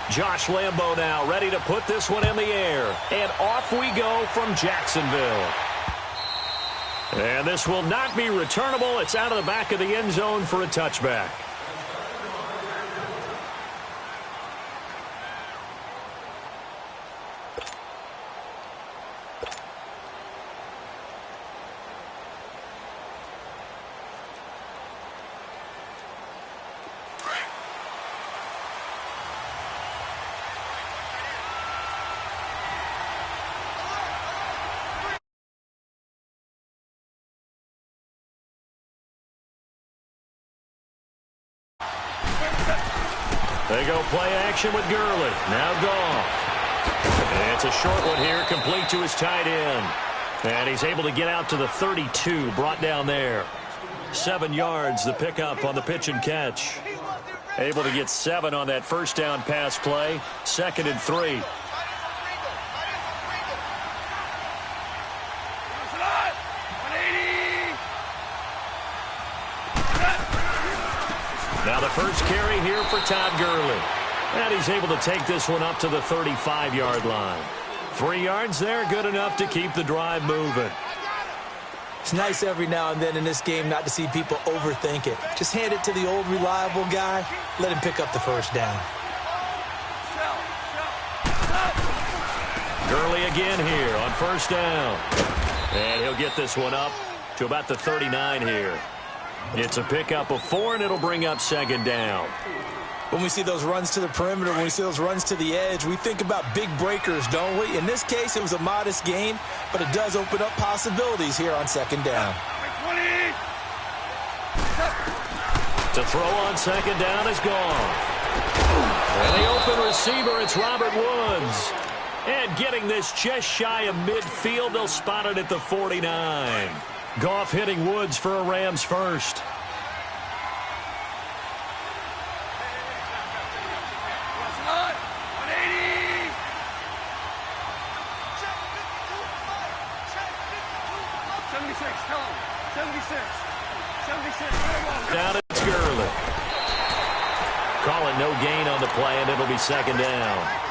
Josh Lambo now ready to put this one in the air. And off we go from Jacksonville. And this will not be returnable. It's out of the back of the end zone for a touchback. They go play action with Gurley. Now Goff. And it's a short one here, complete to his tight end. And he's able to get out to the 32, brought down there. 7 yards, the pickup on the pitch and catch. Able to get 7 on that first down pass play. 2nd and 3. Now the first carry here for Todd Gurley. And he's able to take this one up to the 35-yard line. 3 yards there, good enough to keep the drive moving. It's nice every now and then in this game not to see people overthink it. Just hand it to the old reliable guy. Let him pick up the first down. Gurley again here on first down. And he'll get this one up to about the 39 here. It's a pickup of 4, and it'll bring up 2nd down. When we see those runs to the perimeter, when we see those runs to the edge, we think about big breakers, don't we? In this case, it was a modest gain, but it does open up possibilities here on 2nd down. To throw on 2nd down is gone. And the open receiver, it's Robert Woods. And getting this just shy of midfield, they'll spot it at the 49. Goff hitting Woods for a Rams first. Down it's Gurley. Call it no gain on the play, and it'll be 2nd down.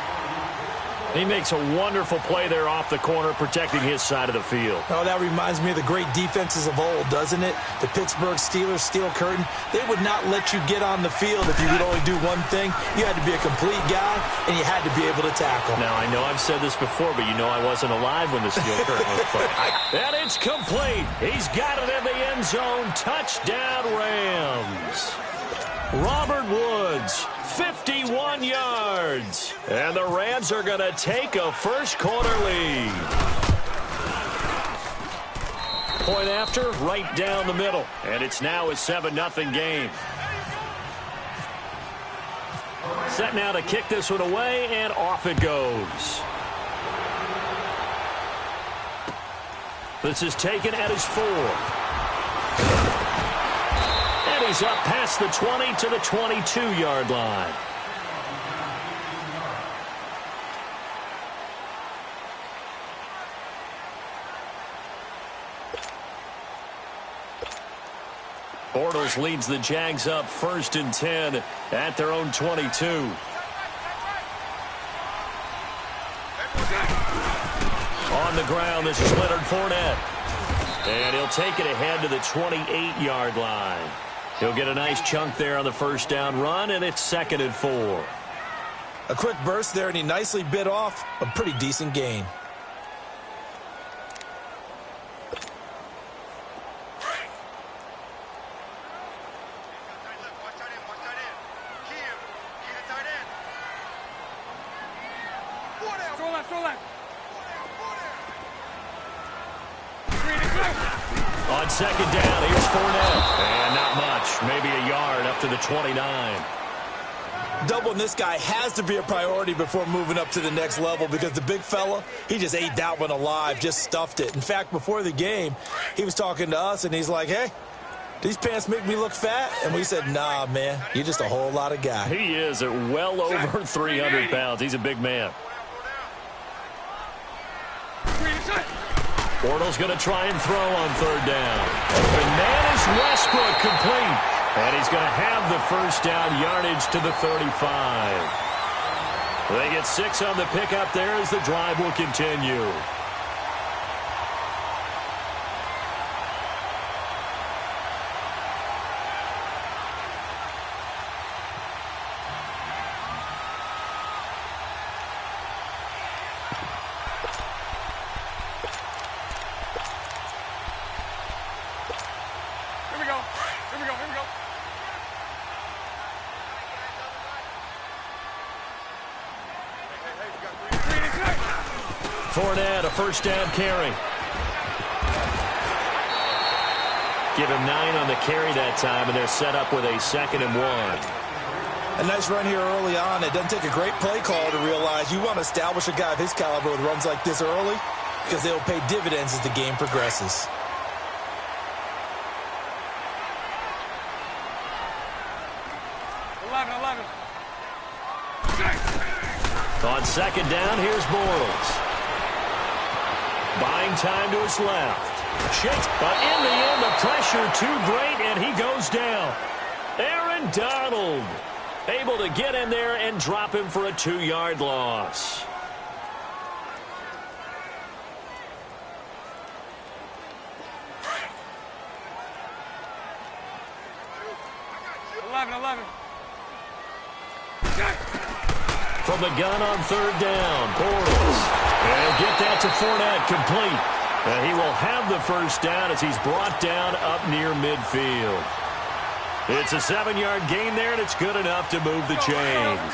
He makes a wonderful play there off the corner, protecting his side of the field. Oh, that reminds me of the great defenses of old, doesn't it? The Pittsburgh Steelers, Steel Curtain, they would not let you get on the field if you could only do one thing. You had to be a complete guy, and you had to be able to tackle. Now, I know I've said this before, but you know I wasn't alive when the Steel Curtain was played. And it's complete. He's got it in the end zone. Touchdown, Rams. Robert Woods, 51 yards. And the Rams are going to take a first-quarter lead. Point after, right down the middle. And it's now a 7-0 game. Set now to kick this one away, and off it goes. This is taken at his 4. He's up past the 20 to the 22-yard line. Bortles leads the Jags up 1st and 10 at their own 22. On the ground, this is Leonard Fournette. And he'll take it ahead to the 28-yard line. He'll get a nice chunk there on the first down run, and it's 2nd and 4. A quick burst there, and he nicely bit off a pretty decent gain. On 2nd down, here's Fournette. And not much, maybe a yard up to the 29. Doubling this guy has to be a priority before moving up to the next level, because the big fella, he just ate that one alive, just stuffed it. In fact, before the game, he was talking to us, and he's like, hey, these pants make me look fat? And we said, nah, man, you're just a whole lot of guy. He is at well over 300 pounds. He's a big man. Bortles going to try and throw on 3rd down. And that is Westbrook complete. And he's going to have the first down, yardage to the 35. They get 6 on the pickup there as the drive will continue. Fournette, a first down carry. Give him 9 on the carry that time, and they're set up with a 2nd and 1. A nice run here early on. It doesn't take a great play call to realize you want to establish a guy of his caliber with runs like this early because they'll pay dividends as the game progresses. On 2nd down, here's Bours. Buying time to his left. Shakes, but in the end, the pressure too great, and he goes down. Aaron Donald able to get in there and drop him for a 2-yard loss. From the gun on 3rd down, Bours. And get that to Fournette, complete. And he will have the first down as he's brought down up near midfield. It's a 7-yard gain there, and it's good enough to move the chains.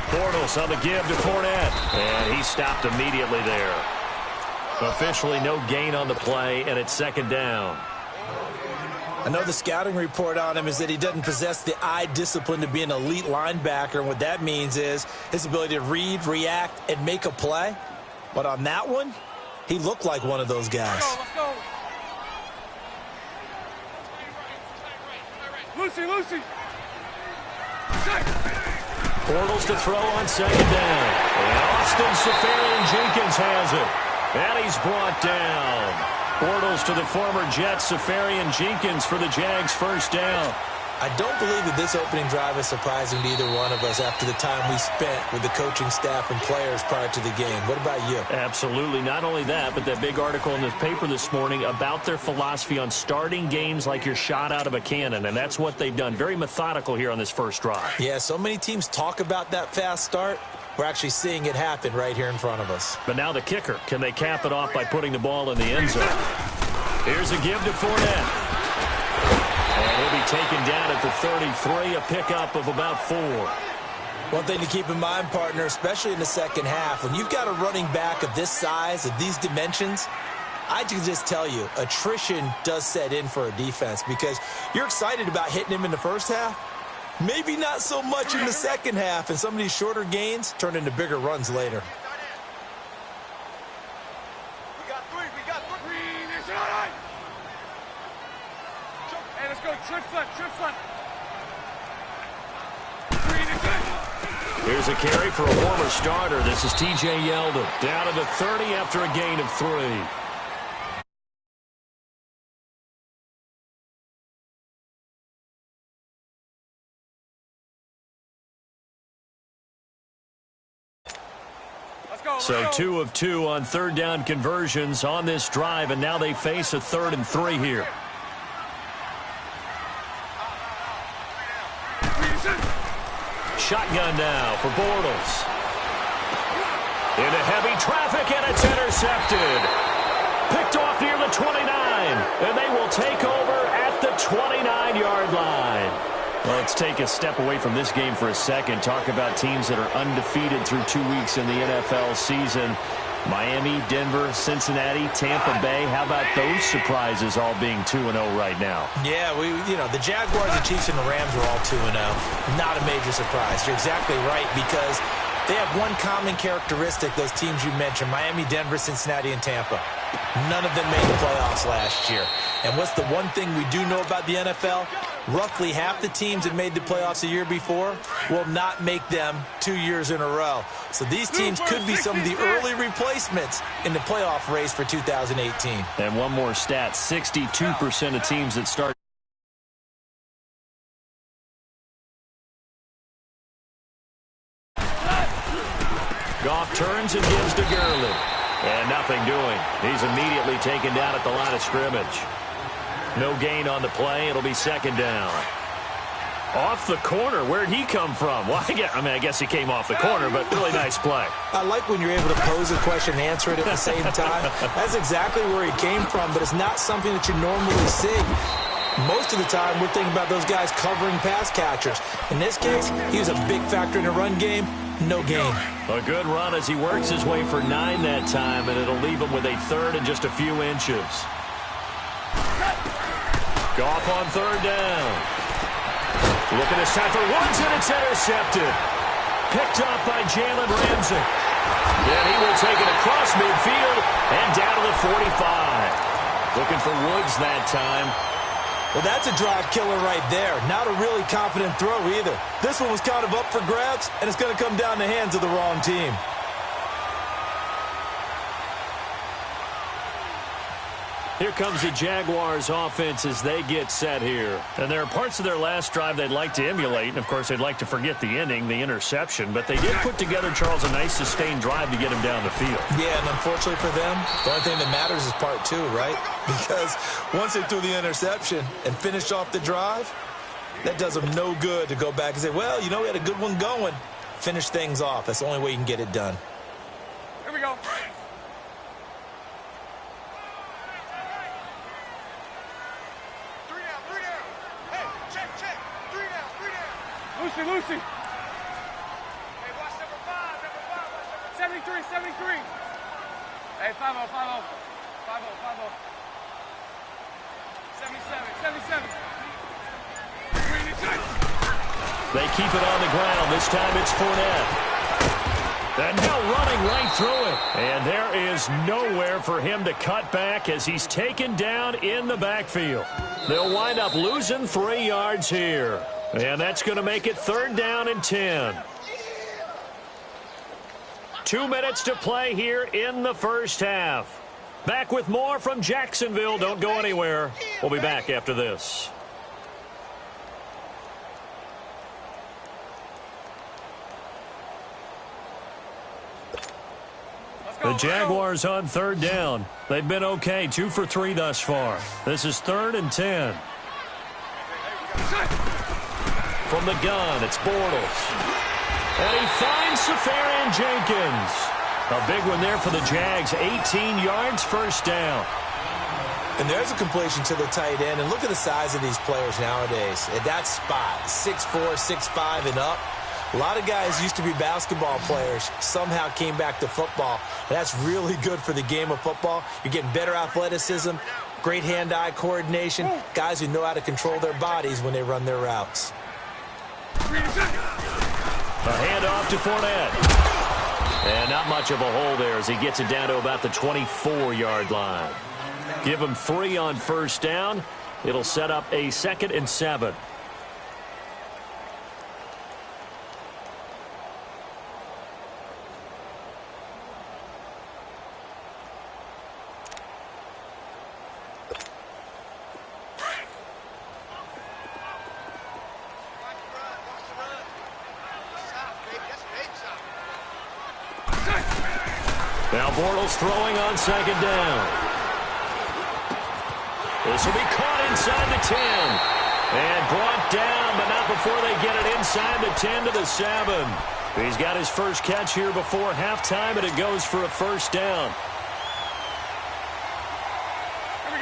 Bortles on the give to Fournette. And he stopped immediately there. Officially no gain on the play, and it's 2nd down. I know the scouting report on him is that he doesn't possess the eye discipline to be an elite linebacker. And what that means is his ability to read, react, and make a play. But on that one, he looked like one of those guys. Let's go. Lucy. Bortles to throw on 2nd down. And Austin Seferian-Jenkins has it. And he's brought down. Bortles to the former Jets, Seferian-Jenkins for the Jags' first down. I don't believe that this opening drive is surprising to either one of us after the time we spent with the coaching staff and players prior to the game. What about you? Absolutely. Not only that, but that big article in the paper this morning about their philosophy on starting games like you're shot out of a cannon, and that's what they've done. Very methodical here on this first drive. Yeah, so many teams talk about that fast start. We're actually seeing it happen right here in front of us. But now the kicker. Can they cap it off by putting the ball in the end zone? Here's a give to Fournette. And he'll be taken down at the 33, a pickup of about 4. One thing to keep in mind, partner, especially in the second half, when you've got a running back of this size, of these dimensions, I can just tell you, attrition does set in for a defense because you're excited about hitting him in the first half. Maybe not so much in the second half, and some of these shorter gains turn into bigger runs later. We got three. Hey, let's go. Trips left. Here's a carry for a former starter. This is T.J. Yeldon. Down to the 30 after a gain of 3. So 2 of 2 on 3rd down conversions on this drive, and now they face a 3rd and 3 here. Shotgun now for Bortles. Into heavy traffic, and it's intercepted. Picked off near the 29, and they will take over at the 29-yard line. Let's take a step away from this game for a second. Talk about teams that are undefeated through 2 weeks in the NFL season. Miami, Denver, Cincinnati, Tampa Bay. How about those surprises all being 2-0 right now? Yeah, the Jaguars, the Chiefs, and the Rams are all 2-0. Not a major surprise. You're exactly right because they have one common characteristic, those teams you mentioned, Miami, Denver, Cincinnati, and Tampa. None of them made the playoffs last year. And what's the one thing we do know about the NFL? Roughly half the teams that made the playoffs a year before will not make them 2 years in a row. So these teams could be some of the early replacements in the playoff race for 2018. And one more stat, 62% of teams that start. Goff turns and gives to Gurley. And nothing doing. He's immediately taken down at the line of scrimmage. No gain on the play. It'll be second down. Off the corner. Where'd he come from? Well, I guess he came off the corner, but really nice play. I like when you're able to pose a question and answer it at the same time. That's exactly where he came from, but it's not something that you normally see. Most of the time, we're thinking about those guys covering pass catchers. In this case, he was a big factor in the run game. No gain. A good run as he works his way for 9 that time, and it'll leave him with a third and just a few inches. Goff on third down. Looking this time for Woods, and it's intercepted. Picked off by Jalen Ramsey. Then he will take it across midfield and down to the 45. Looking for Woods that time. Well, that's a drive killer right there. Not a really confident throw either. This one was kind of up for grabs, and it's going to come down the hands of the wrong team. Here comes the Jaguars offense as they get set here. And there are parts of their last drive they'd like to emulate. And, of course, they'd like to forget the ending, the interception. But they did put together, Charles, a nice sustained drive to get him down the field. Yeah, and unfortunately for them, the only thing that matters is part 2, right? Because once they threw the interception and finished off the drive, that does them no good to go back and say, well, you know, we had a good one going. Finish things off. That's the only way you can get it done. Here we go. Lucy. Hey, watch number 5. 73. Hey, 50. 50. 77. They keep it on the ground. This time it's Fournette. And now running right through it. And there is nowhere for him to cut back as he's taken down in the backfield. They'll wind up losing 3 yards here. And that's going to make it third down and 10. 2 minutes to play here in the first half. Back with more from Jacksonville. Don't go anywhere. We'll be back after this. The Jaguars on third down. They've been okay, 2 for 3 thus far. This is third and 10. From the gun, it's Bortles. And he finds Safarian Jenkins. A big one there for the Jags. 18 yards, first down. And there's a completion to the tight end. And look at the size of these players nowadays. At that spot, 6'4", 6'5", and up. A lot of guys used to be basketball players, somehow came back to football. And that's really good for the game of football. You're getting better athleticism, great hand-eye coordination, guys who know how to control their bodies when they run their routes. A handoff to Fournette. And not much of a hole there as he gets it down to about the 24-yard line. Give him 3 on first down. It'll set up a 2nd and 7. Now Bortles throwing on second down. This will be caught inside the 10. And brought down, but not before they get it inside the 10 to the 7. He's got his first catch here before halftime, and it goes for a first down.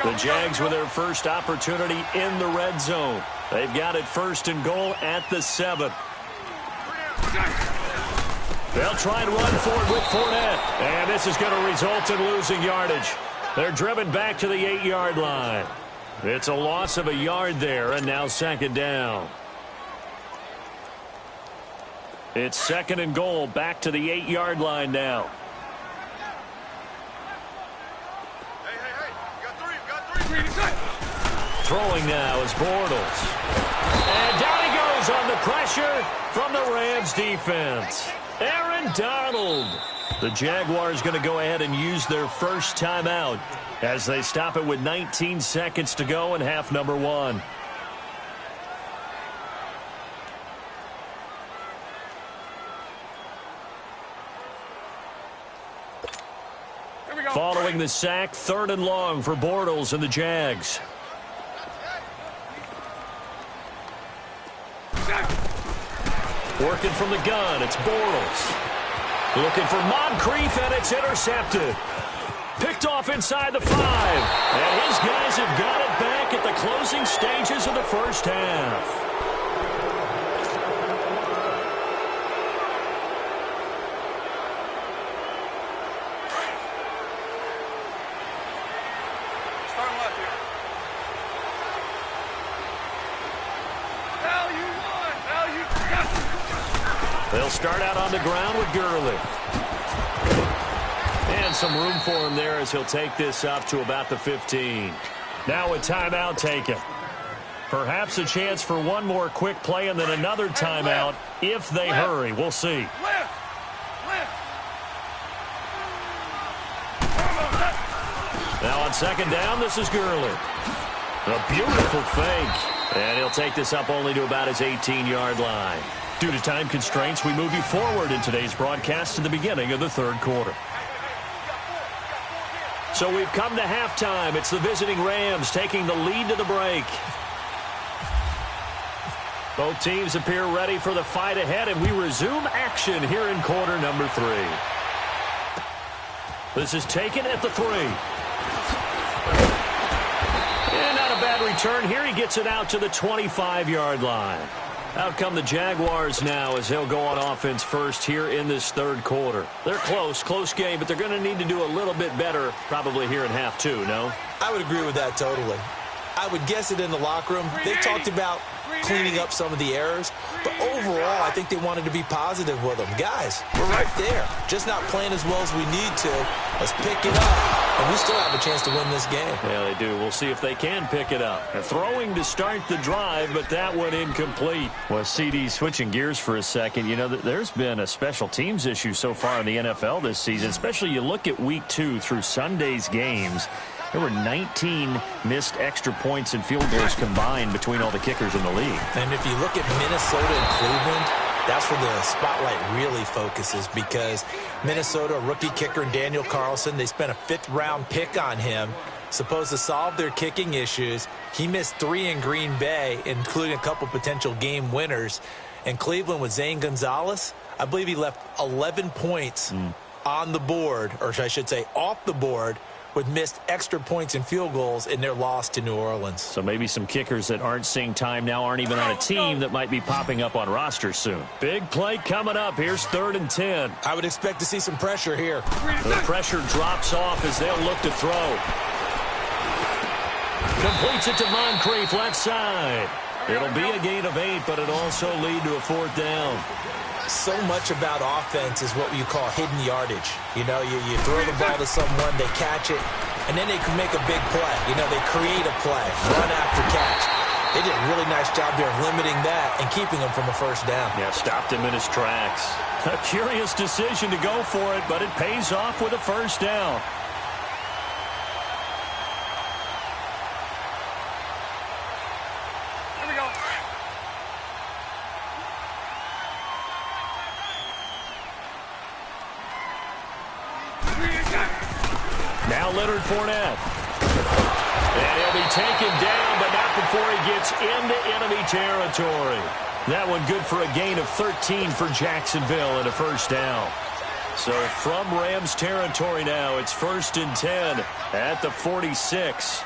The Jags with their first opportunity in the red zone. They've got it first and goal at the 7. They'll try and run for it with Fournette. And this is going to result in losing yardage. They're driven back to the 8-yard line. It's a loss of a yard there, and now second down. It's second and goal, back to the 8-yard line now. Throwing now is Bortles. And down he goes on the pressure from the Rams defense. Aaron Donald. The Jaguars going to go ahead and use their first timeout as they stop it with 19 seconds to go in half number 1. Following the sack, 3rd and long for Bortles and the Jags. Working from the gun, it's Bortles. Looking for Moncrief, and it's intercepted. Picked off inside the 5. And his guys have got it back at the closing stages of the first half. They'll start out on the ground with Gurley. And some room for him there as he'll take this up to about the 15. Now a timeout taken. Perhaps a chance for one more quick play and then another timeout if they hurry. We'll see. Now on 2nd down, this is Gurley. A beautiful fake. And he'll take this up only to about his 18-yard line. Due to time constraints, we move you forward in today's broadcast to the beginning of the 3rd quarter. So we've come to halftime. It's the visiting Rams taking the lead to the break. Both teams appear ready for the fight ahead, and we resume action here in quarter number 3. This is taken at the 3. And not a bad return here. He gets it out to the 25-yard line. Out come the Jaguars now as they'll go on offense first here in this 3rd quarter. They're close game, but they're going to need to do a little bit better probably here in half 2, no? I would agree with that totally. I would guess it in the locker room. They talked about cleaning up some of the errors, but overall, I think they wanted to be positive with them. Guys, we're right there. Just not playing as well as we need to. Let's pick it up, and we still have a chance to win this game. Yeah, they do. We'll see if they can pick it up. They're throwing to start the drive, but that one incomplete. Well, CD, switching gears for a second, you know, there's been a special teams issue so far in the NFL this season, especially you look at week 2 through Sunday's games. There were 19 missed extra points and field goals combined between all the kickers in the league. And if you look at Minnesota and Cleveland, that's where the spotlight really focuses because Minnesota, rookie kicker Daniel Carlson, they spent a 5th-round pick on him, supposed to solve their kicking issues. He missed 3 in Green Bay, including a couple potential game winners. And Cleveland with Zane Gonzalez, I believe he left 11 points on the board, or I should say off the board, with missed extra points and field goals in their loss to New Orleans. So maybe some kickers that aren't seeing time now aren't even on a team that might be popping up on rosters soon. Big play coming up. Here's 3rd and 10. I would expect to see some pressure here. The pressure drops off as they'll look to throw. Completes it to Moncrief, left side. It'll be a gain of 8, but it'll also lead to a 4th down. So much about offense is what you call hidden yardage. You know, you throw the ball to someone, they catch it, and then they can make a big play. You know, they create a play, run after catch. They did a really nice job there of limiting that and keeping him from a 1st down. Yeah, stopped him in his tracks. A curious decision to go for it, but it pays off with a 1st down. Now Leonard Fournette. And he'll be taken down, but not before he gets into enemy territory. That one good for a gain of 13 for Jacksonville and a 1st down. So from Rams territory now, it's 1st and 10 at the 46.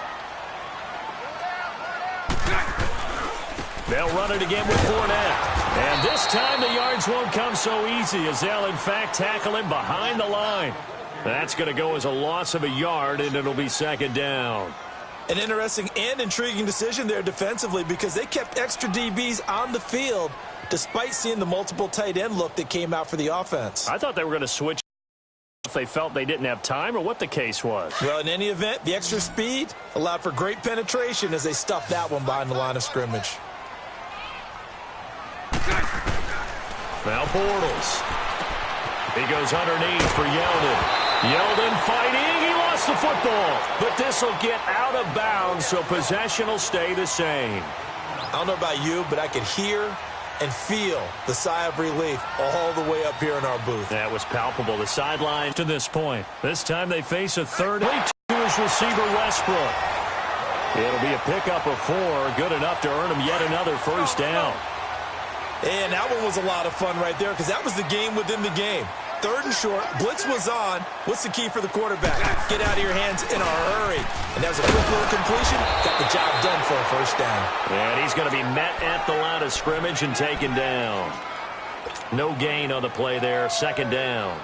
They'll run it again with Fournette. And this time the yards won't come so easy as they'll in fact tackle him behind the line. That's going to go as a loss of a yard, and it'll be 2nd down. An interesting and intriguing decision there defensively because they kept extra DBs on the field despite seeing the multiple tight end look that came out for the offense. I thought they were going to switch they felt they didn't have time or what the case was. Well, in any event, the extra speed allowed for great penetration as they stuffed that one behind the line of scrimmage. Now Bortles. He goes underneath for Yeldon. Yeldon fighting. He lost the football. But this will get out of bounds, so possession will stay the same. I don't know about you, but I could hear and feel the sigh of relief all the way up here in our booth. That was palpable. The sideline to this point. This time they face a third to his receiver, Westbrook. It'll be a pickup of 4. Good enough to earn him yet another first down. And that one was a lot of fun right there because that was the game within the game. 3rd and short. Blitz was on. What's the key for the quarterback? Get out of your hands in a hurry. And that was a quick little completion. Got the job done for a first down. And he's going to be met at the line of scrimmage and taken down. No gain on the play there. 2nd down.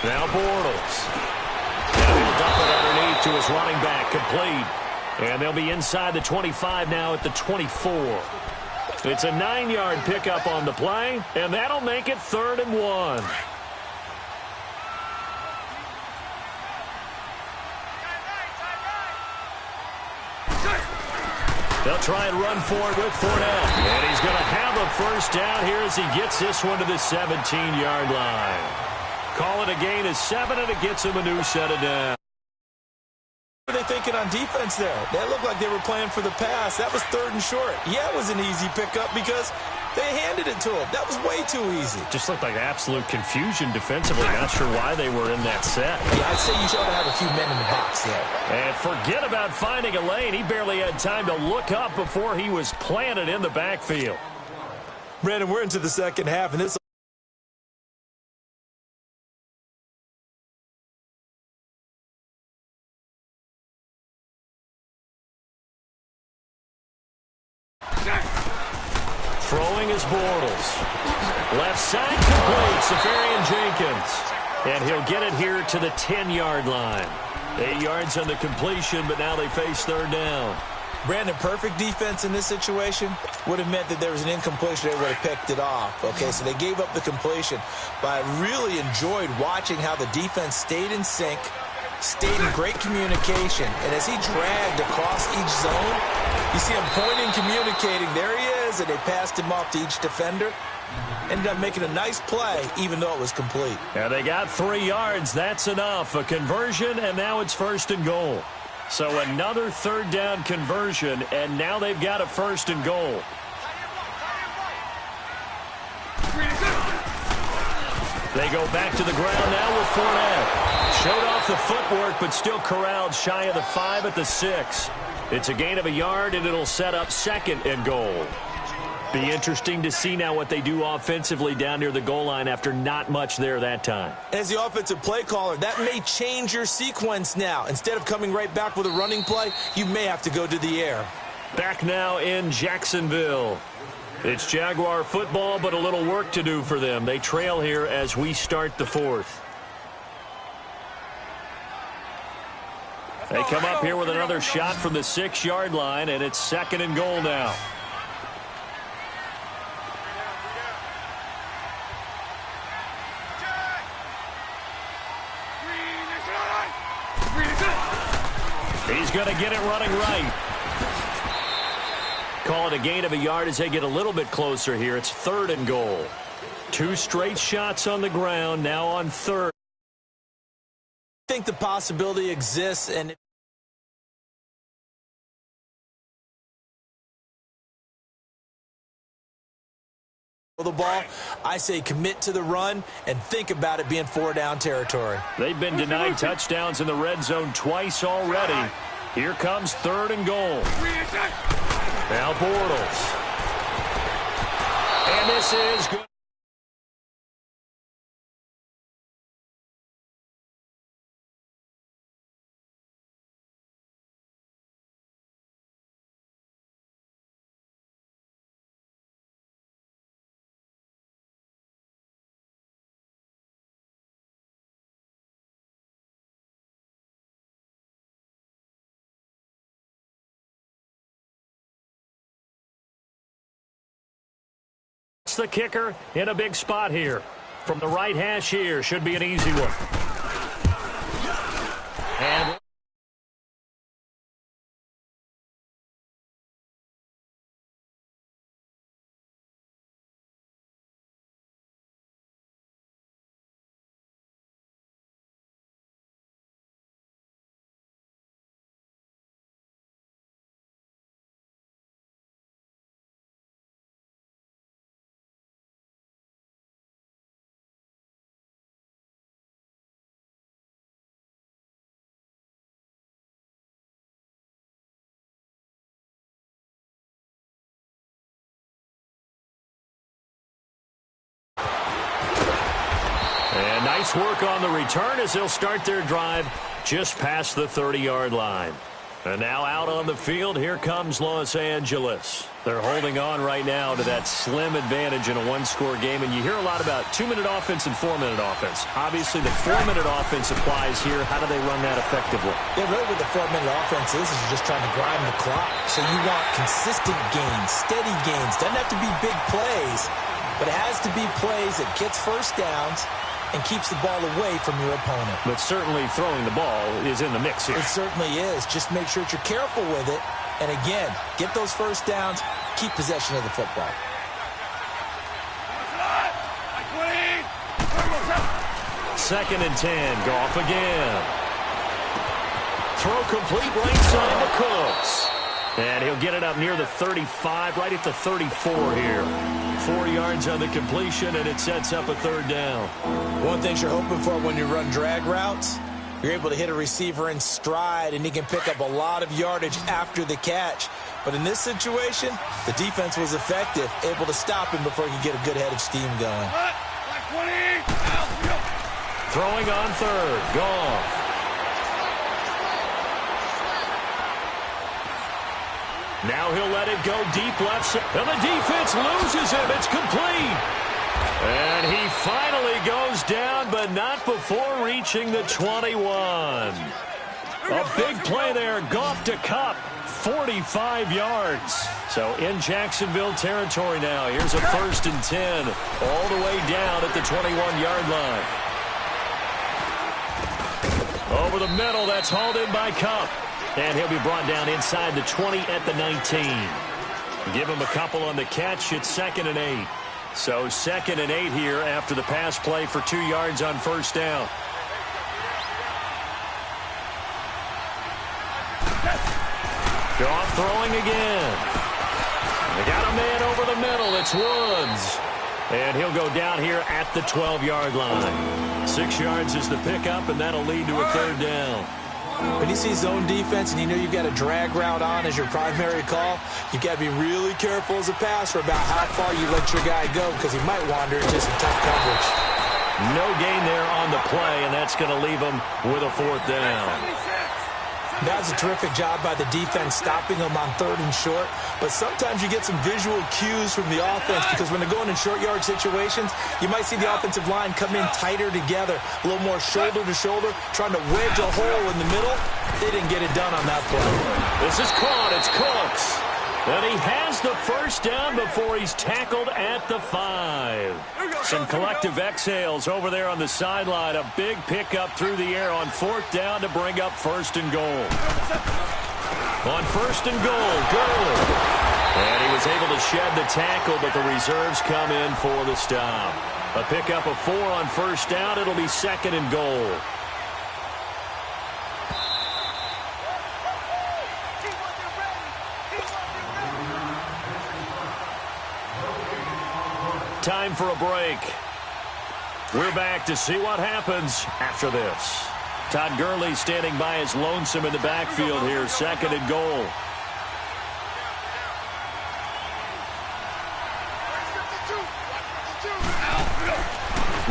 Now Bortles. And he'll dump it underneath to his running back, complete. And they'll be inside the 25 now at the 24. It's a 9-yard pickup on the play, and that'll make it 3rd and 1. They'll try and run for it with Fournette. And he's going to have a first down here as he gets this one to the 17-yard line. Call it a gain of 7, and it gets him a new set of downs. What are they thinking on defense there? They looked like they were playing for the pass. That was 3rd and short. Yeah, it was an easy pickup because they handed it to him. That was way too easy. Just looked like absolute confusion defensively. Not sure why they were in that set. Yeah, I'd say you should have a few men in the box there. And forget about finding a lane. He barely had time to look up before he was planted in the backfield. Brandon, we're into the second half, and this throwing is Bortles. Left side complete, Safarian Jenkins. And he'll get it here to the 10-yard line. 8 yards on the completion, but now they face 3rd down. Brandon, perfect defense in this situation would have meant that there was an incompletion. They would have picked it off. Okay, so they gave up the completion. But I really enjoyed watching how the defense stayed in sync, stayed in great communication. And as he dragged across each zone, you see him pointing, communicating. There he is, and they passed him off to each defender. Ended up making a nice play, even though it was complete. Yeah, they got 3 yards. That's enough. A conversion, and now it's 1st and goal. So another 3rd down conversion, and now they've got a 1st and goal. They go back to the ground now with Fournette. Showed off the footwork, but still corralled shy of the 5 at the 6. It's a gain of a yard, and it'll set up 2nd and goal. Be interesting to see now what they do offensively down near the goal line after not much there that time. As the offensive play caller, that may change your sequence now. Instead of coming right back with a running play, you may have to go to the air. Back now in Jacksonville. It's Jaguar football, but a little work to do for them. They trail here as we start the 4th. They come up here with another shot from the 6-yard line, and it's 2nd and goal now. He's going to get it running right. Call it a gain of a yard as they get a little bit closer here. It's 3rd and goal. 2 straight shots on the ground, now on 3rd. I think the possibility exists, and the ball, I say commit to the run and think about it being 4-down territory. They've been denied touchdowns in the red zone twice already. Here comes 3rd and goal. Now Bortles. And this is good. the kicker in a big spot here. From the right hash here, should be an easy one. And nice work on the return as they'll start their drive just past the 30-yard line. And now out on the field, here comes Los Angeles. They're holding on right now to that slim advantage in a one-score game. And you hear a lot about 2-minute offense and 4-minute offense. Obviously, the 4-minute offense applies here. How do they run that effectively? Yeah, really what the 4-minute offense is just trying to grind the clock. So you want consistent gains, steady gains. Doesn't have to be big plays, but it has to be plays that gets first downs and keeps the ball away from your opponent. But certainly throwing the ball is in the mix here. It certainly is. Just make sure that you're careful with it. And again, get those first downs, keep possession of the football. Second and 10, Goff again. Throw complete right side to Cooks. And he'll get it up near the 35, right at the 34 here. 4 yards on the completion, and it sets up a third down. One thing you're hoping for when you run drag routes, you're able to hit a receiver in stride, and he can pick up a lot of yardage after the catch. But in this situation, the defense was effective, able to stop him before he could get a good head of steam going. Throwing on third, Goff. Now he'll let it go deep left side. And the defense loses him. It's complete. And he finally goes down, but not before reaching the 21. A big play there. Goff to Kupp. 45 yards. So in Jacksonville territory now. Here's a 1st and 10. All the way down at the 21-yard line. Over the middle. That's hauled in by Kupp. And he'll be brought down inside the 20 at the 19. Give him a couple on the catch. It's 2nd and 8. So 2nd and 8 here after the pass play for 2 yards on first down. Goff throwing again. They got a man over the middle. It's Woods. And he'll go down here at the 12-yard line. 6 yards is the pickup, and that'll lead to a third down. When you see zone defense and you know you've got a drag route on as your primary call, you've got to be really careful as a passer about how far you let your guy go because he might wander into some tough coverage. No gain there on the play, and that's going to leave him with a 4th down. That was a terrific job by the defense stopping them on 3rd and short, but sometimes you get some visual cues from the offense because when they're going in short yard situations, you might see the offensive line come in tighter together, a little more shoulder to shoulder, trying to wedge a hole in the middle. They didn't get it done on that play. This is caught. It's Cooks. And he has the first down before he's tackled at the 5. Some collective exhales over there on the sideline. A big pickup through the air on 4th down to bring up 1st and goal. On 1st and goal, Gurley. And he was able to shed the tackle, but the reserves come in for the stop. A pickup of 4 on 1st down. It'll be 2nd and goal. Time for a break. We're back to see what happens after this. Todd Gurley standing by as lonesome in the backfield here. 2nd and goal.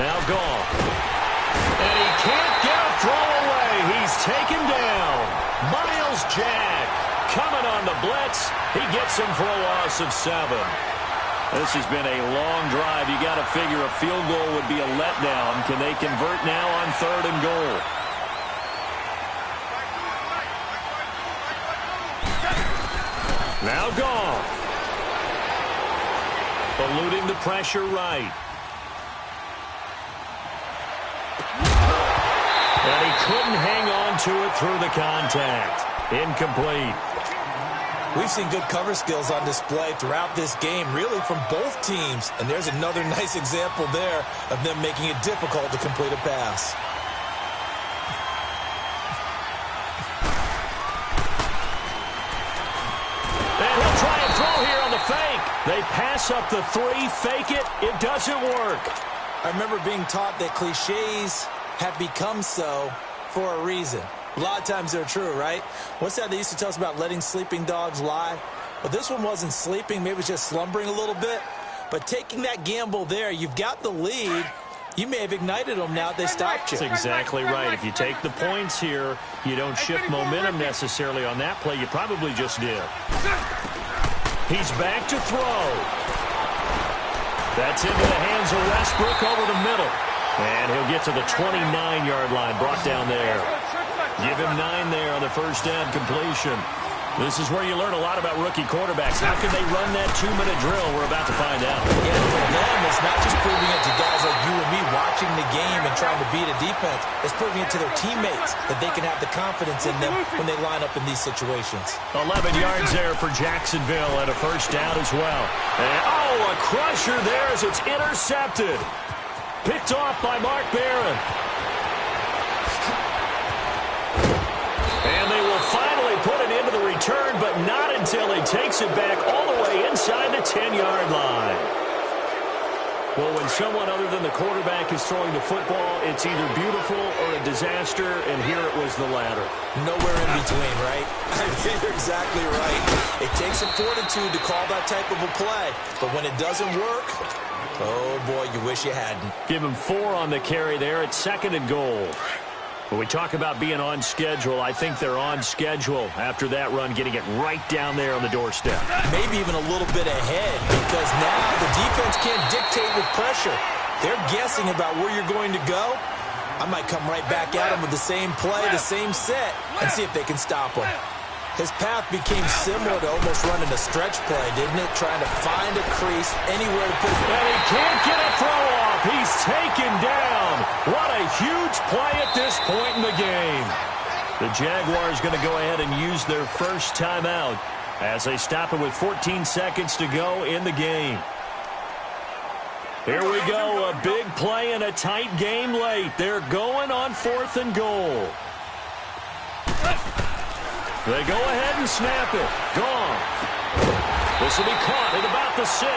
Now Goff. And he can't get a throw away. He's taken down. Miles Jack coming on the blitz. He gets him for a loss of 7. This has been a long drive. You got to figure a field goal would be a letdown. Can they convert now on 3rd and goal? Now Goff. Eluding the pressure right. And he couldn't hang on to it through the contact. Incomplete. We've seen good cover skills on display throughout this game, really from both teams. And there's another nice example there of them making it difficult to complete a pass. And he'll try and throw here on the fake. They pass up the three, fake it. It doesn't work. I remember being taught that cliches have become so for a reason. A lot of times they're true, right? What's that they used to tell us about letting sleeping dogs lie? Well, this one wasn't sleeping. Maybe it was just slumbering a little bit. But taking that gamble there, you've got the lead. You may have ignited them now that they stopped you. That's exactly right. If you take the points here, you don't shift momentum necessarily on that play. You probably just did. He's back to throw. That's into the hands of Westbrook over the middle. And he'll get to the 29-yard line, brought down there. Give him 9 there on the first down completion. This is where you learn a lot about rookie quarterbacks. How can they run that 2-minute drill? We're about to find out. Yeah, for them, it's not just proving it to guys like you and me watching the game and trying to beat a defense. It's proving it to their teammates that they can have the confidence in them when they line up in these situations. 11 yards there for Jacksonville and a first down as well. And, a crusher there as it's intercepted. Picked off by Mark Barron. And they will finally put it into the return, but not until he takes it back all the way inside the 10-yard line. Well, when someone other than the quarterback is throwing the football, it's either beautiful or a disaster, and here it was the latter. Nowhere in between, right? I think you're exactly right. It takes some fortitude to call that type of a play, but when it doesn't work, oh boy, you wish you hadn't. Give him 4 on the carry there. It's 2nd and goal. When we talk about being on schedule, I think they're on schedule after that run, getting it right down there on the doorstep. Maybe even a little bit ahead, because now the defense can't dictate with pressure. They're guessing about where you're going to go. I might come right back at them with the same play, the same set, and see if they can stop them. His path became similar to almost running a stretch play, didn't it? Trying to find a crease anywhere to put it. And he can't get a throw off. He's taken down. What a huge play at this point in the game. The Jaguars going to go ahead and use their first timeout as they stop it with 14 seconds to go in the game. Here we go. A big play in a tight game late. They're going on 4th and goal. They go ahead and snap it. Gone. This will be caught at about the 6.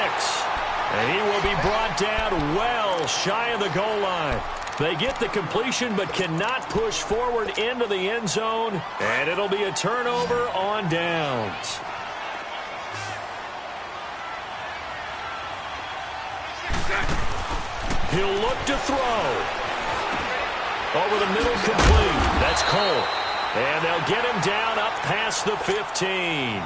And he will be brought down well shy of the goal line. They get the completion but cannot push forward into the end zone. And it'll be a turnover on downs. He'll look to throw. Over the middle, complete. That's Cole. And they'll get him down up past the 15.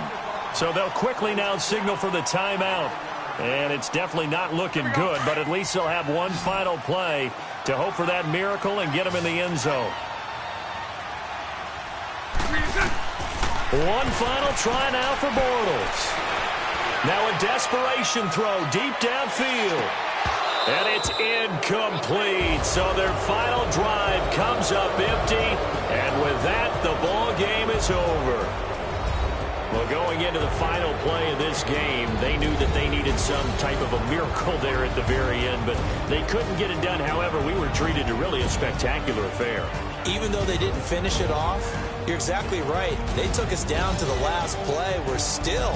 So they'll quickly now signal for the timeout. And it's definitely not looking good, but at least they'll have one final play to hope for that miracle and get him in the end zone. One final try now for Bortles. Now a desperation throw deep downfield. And it's incomplete. So their final drive comes up empty. And with that, the ball game is over. Well, going into the final play of this game, they knew that they needed some type of a miracle there at the very end, but they couldn't get it done. However, we were treated to really a spectacular affair. Even though they didn't finish it off, you're exactly right. They took us down to the last play. We're still,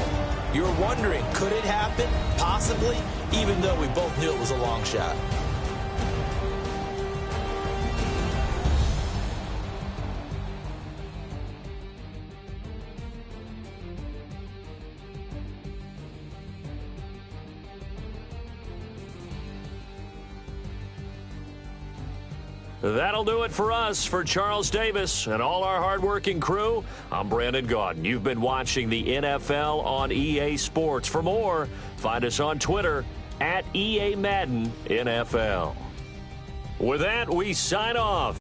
you were wondering, could it happen? Possibly, even though we both knew it was a long shot. That'll do it for us. For Charles Davis and all our hardworking crew, I'm Brandon Gaudin. You've been watching the NFL on EA Sports. For more, find us on Twitter @EA Madden NFL. With that, we sign off.